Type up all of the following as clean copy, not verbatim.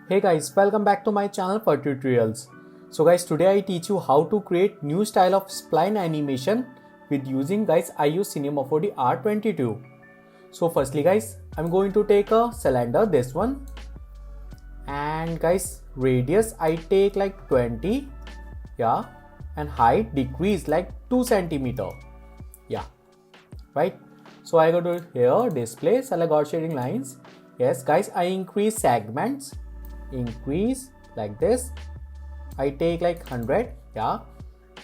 Hey guys, welcome back to my channel for tutorials. So guys, today I teach you how to create new style of spline animation with using guys I use Cinema 4D R22. So firstly guys, I'm going to take a cylinder, this one, and guys radius I take like 20, yeah, and height decrease like 2 centimeter, yeah, right. So I go to here, display, select God shading lines. Yes guys, I increase segments, increase like this. I take like 100, yeah.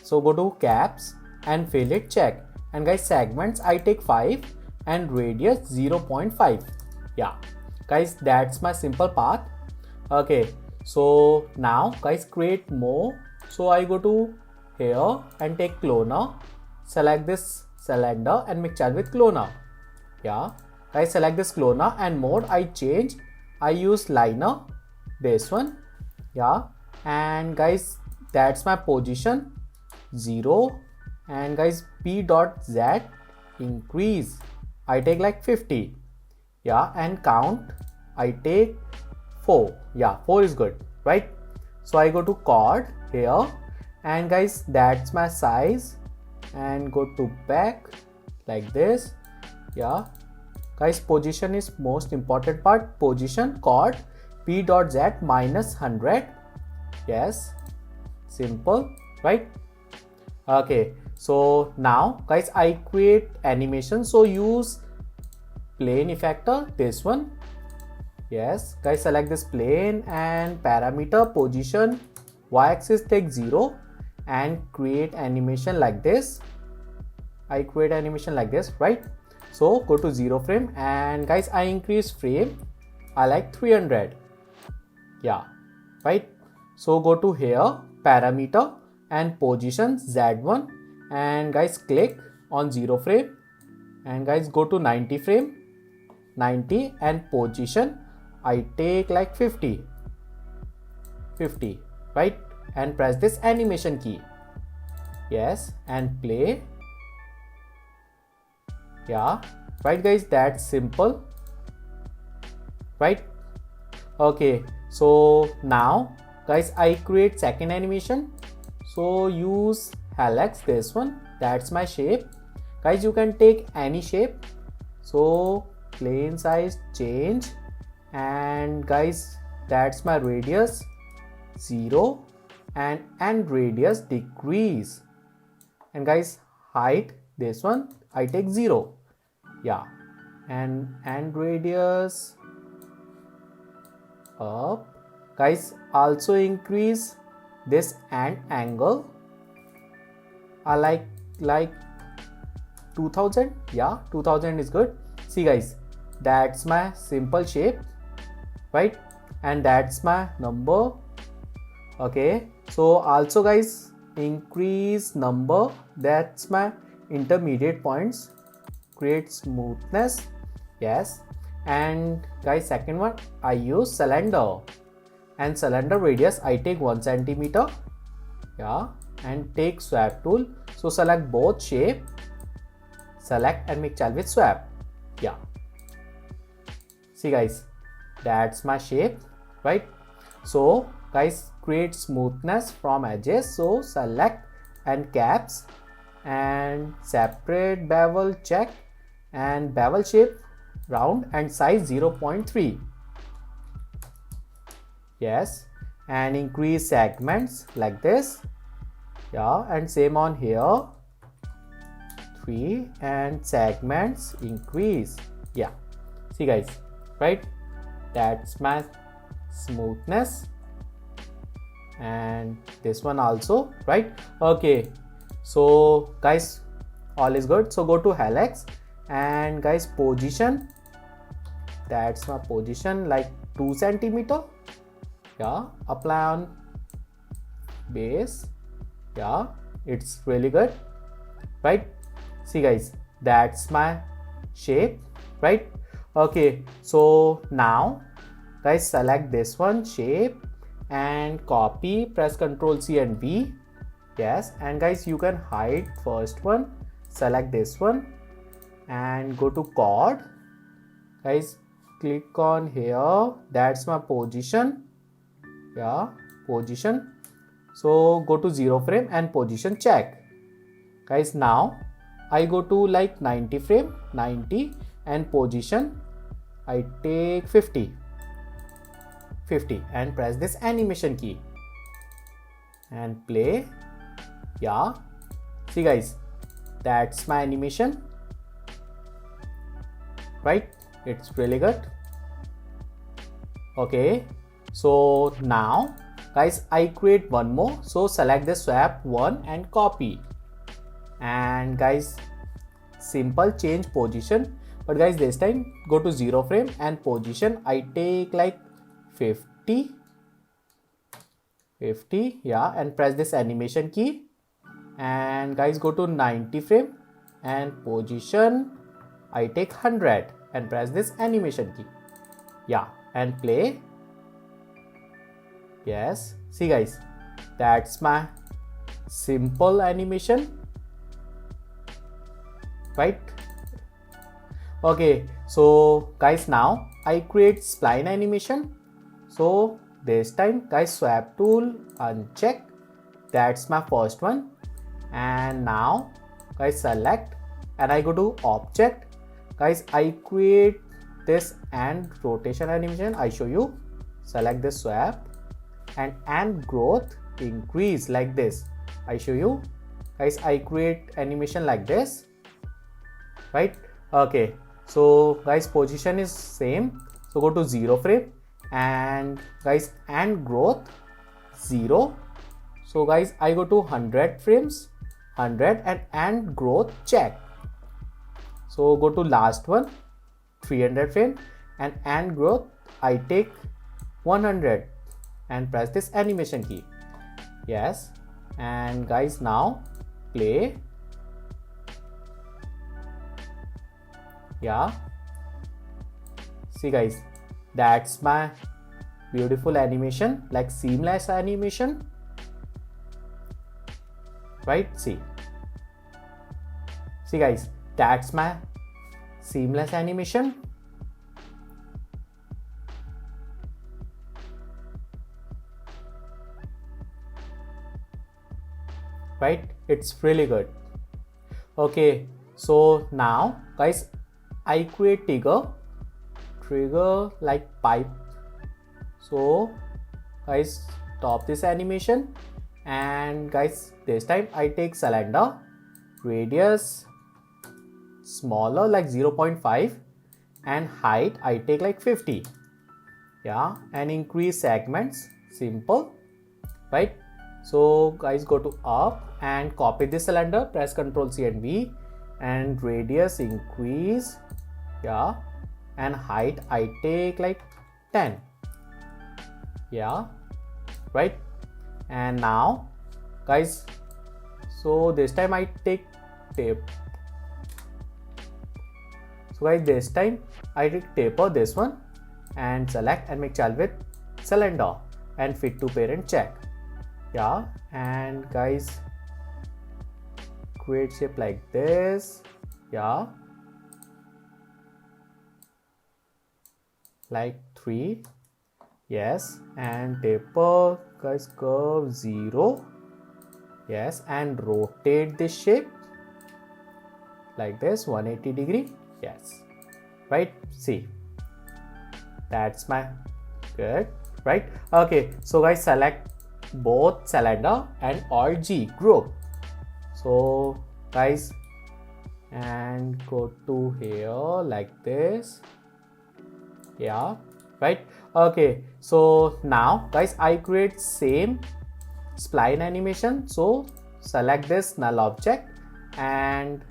So go to caps and fill it, check. And guys, segments I take 5 and radius 0.5, yeah. Guys, that's my simple path. Okay, so now guys create more. So I go to here and take cloner, select this cylinder and mix it with cloner, yeah. Guys, select this cloner and mode I change, I use liner, this one, yeah. And guys, that's my position 0. And guys, p dot z increase I take like 50, yeah. And count I take 4, yeah, 4 is good, right? So I go to chord here, and guys, that's my size, and go to back like this, yeah. Guys, position is most important part. Position chord p dot z minus 100, yes, simple, right? Okay, so now guys I create animation, so use plane effector, this one, yes. Guys, select this plane and parameter position y-axis take 0 and create animation like this. I create animation like this, right? So go to 0 frame, and guys I increase frame, I like 300, yeah, right? So go to here, parameter and position z1, and guys click on 0 frame, and guys go to 90 frame, 90, and position I take like 50, right? And press this animation key, yes, and play, yeah, right guys, that's simple, right? Okay, so now guys I create second animation, so use helix, this one, that's my shape. Guys, you can take any shape, so plane size change, and guys that's my radius 0, and radius decrease, and guys height, this one I take 0, yeah. And radius up. Guys, also increase this and angle, I like 2000, yeah, 2000 is good. See guys, that's my simple shape, right? And that's my number. Okay, so also guys increase number, that's my intermediate points, create smoothness, yes. And guys, second one I use cylinder, and cylinder radius I take 1 centimeter, yeah. And take swap tool, so select both shape, select and make child with swap, yeah. See guys, that's my shape, right? So guys, create smoothness from edges, so select and caps and separate bevel, check, and bevel shape round and size 0.3, yes. And increase segments like this, yeah. And same on here, 3, and segments increase, yeah. See guys, right? That's my smoothness, and this one also, right? Okay, so guys all is good. So go to helix, and guys position, that's my position like 2 centimeter, yeah. Apply on base, yeah, it's really good, right? See guys, that's my shape, right? Okay, so now guys select this one shape and copy, press Ctrl C and V, yes. And guys, you can hide first one, select this one and go to chord, guys click on here, that's my position, yeah, position. So go to 0 frame and position check. Guys, now I go to like 90 frame, 90, and position I take 50 and press this animation key and play. Yeah, see guys, that's my animation, right? It's really good. Okay, so now guys, I create one more. So select the swap one and copy, and guys, simple change position. But guys, this time go to 0 frame and position I take like 50, yeah, and press this animation key. And guys, go to 90 frame and position I take 100 and press this animation key, yeah, and play. Yes, see guys, that's my simple animation, right? Okay, so guys, now I create spline animation. So this time guys, swap tool uncheck, that's my first one. And now guys, select and I go to object. Guys, I create this and rotation animation. I show you, select this swap and growth increase like this. I show you guys, I create animation like this, right? Okay, so guys, position is same. So go to 0 frame and guys, and growth 0. So guys, I go to 100 frames, 100, and growth check. So go to last one, 300 frame, and growth I take 100 and press this animation key. Yes, and guys, now play. Yeah, see guys, that's my beautiful animation, like seamless animation, right? See guys, that's my seamless animation. Right, it's really good. Okay, so now guys, I create trigger like pipe. So guys, stop this animation, and guys, this time I take cylinder radius smaller like 0.5 and height I take like 50, yeah, and increase segments, simple, right? So guys, go to up and copy this cylinder, press Ctrl C and V, and radius increase, yeah, and height I take like 10, yeah, right? And now guys, so this time I take tape. So guys, this time I take taper this one and select and make child with cylinder and fit to parent check, yeah, and guys, create shape like this, yeah, like 3, yes, and taper guys, curve 0, yes, and rotate this shape like this 180 degree, yes, right? See, that's my good, right? Okay, so guys, select both cylinder and Alt G group. So guys, and go to here like this, yeah, right? Okay, so now guys, I create same spline animation. So select this null object and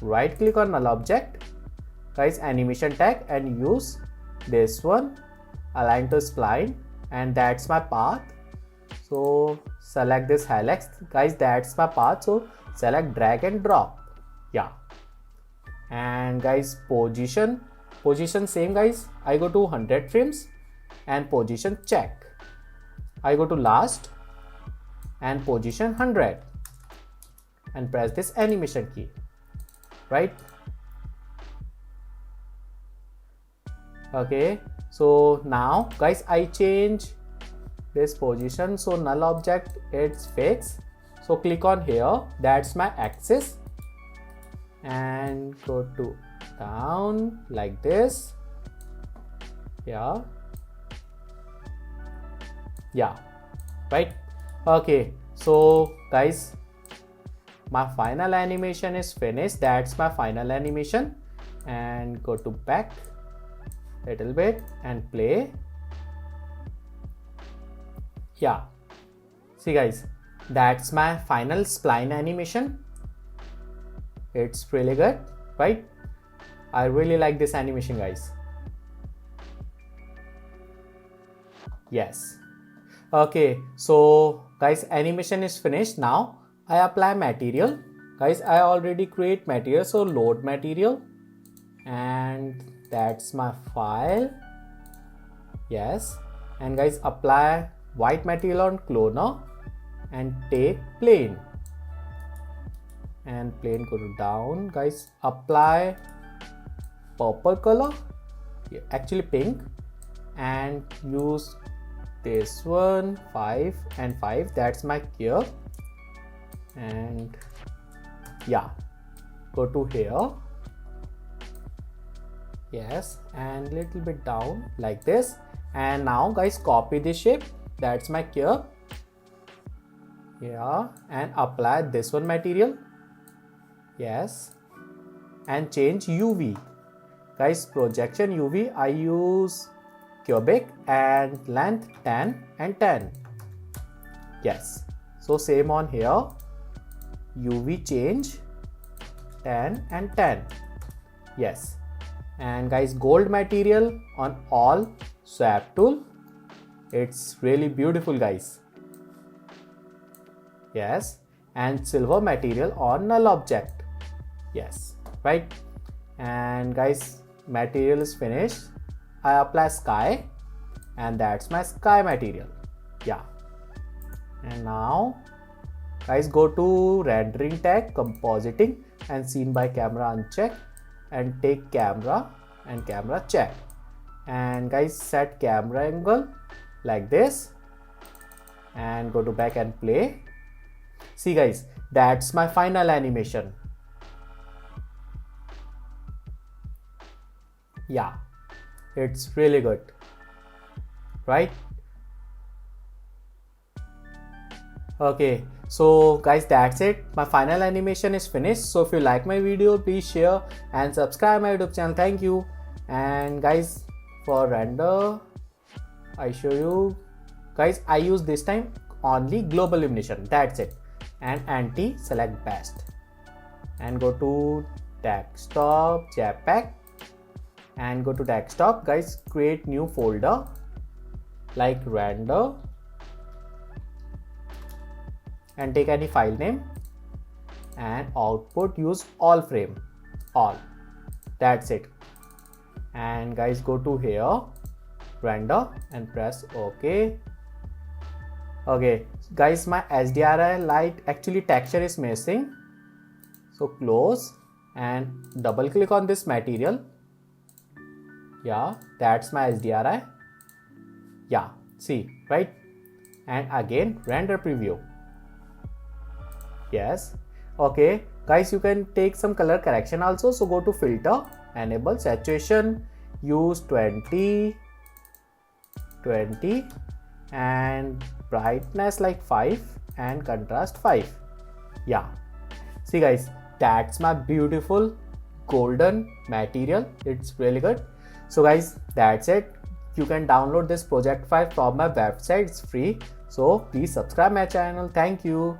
right click on null object, guys, animation tag, and use this one, align to spline, and that's my path. So select this helix, guys, that's my path. So select drag and drop, yeah, and guys, position same guys, I go to 100 frames and position check. I go to last and position 100 and press this animation key, right? Okay, so now guys, I change this position, so null object it's fixed. So click on here, that's my axis, and go to down like this. Yeah, right. Okay, so guys, my final animation is finished. That's my final animation. And go to back little bit and play. Yeah, see guys, that's my final spline animation. It's really good, right? I really like this animation, guys. Yes. Okay, so guys, animation is finished. Now I apply material. Guys, I already create material, so load material, and that's my file. Yes, and guys, apply white material on cloner and take plane, and plane go to down. Guys, apply purple color, actually pink, and use this one 5 and 5. That's my curve. And yeah, go to here. Yes, and little bit down like this. And now guys, copy this shape. That's my curve. Yeah, and apply this one material. Yes, and change UV. Guys, projection UV, I use cubic and length 10 and 10. Yes, so same on here, UV change 10 and 10. Yes, and guys, gold material on all swap tool. It's really beautiful, guys. Yes, and silver material on null object. Yes, right. And guys, material is finished. I apply sky, and that's my sky material. Yeah, and now guys, go to rendering tag, compositing, and scene by camera uncheck, and take camera and camera check. And guys, set camera angle like this, and go to back and play. See guys, that's my final animation. Yeah, it's really good, right? Okay, so guys, that's it. My final animation is finished. So if you like my video, please share and subscribe my YouTube channel. Thank you. And guys, for render, I show you guys, I use this time only global illumination. That's it. And anti select best, and go to desktop JPEG, and go to desktop. Guys, create new folder like render, and take any file name, and output use all frame, all. That's it. And guys, go to here, render, and press OK. Okay guys, my HDRI light actually texture is missing, so close and double click on this material. Yeah, that's my HDRI. Yeah, see, right? And again, render preview. Yes. Okay guys, you can take some color correction also. So go to filter, enable saturation, use 20, and brightness like 5, and contrast 5. Yeah, see guys, that's my beautiful golden material. It's really good. So guys, that's it. You can download this project file from my website. It's free. So please subscribe my channel. Thank you.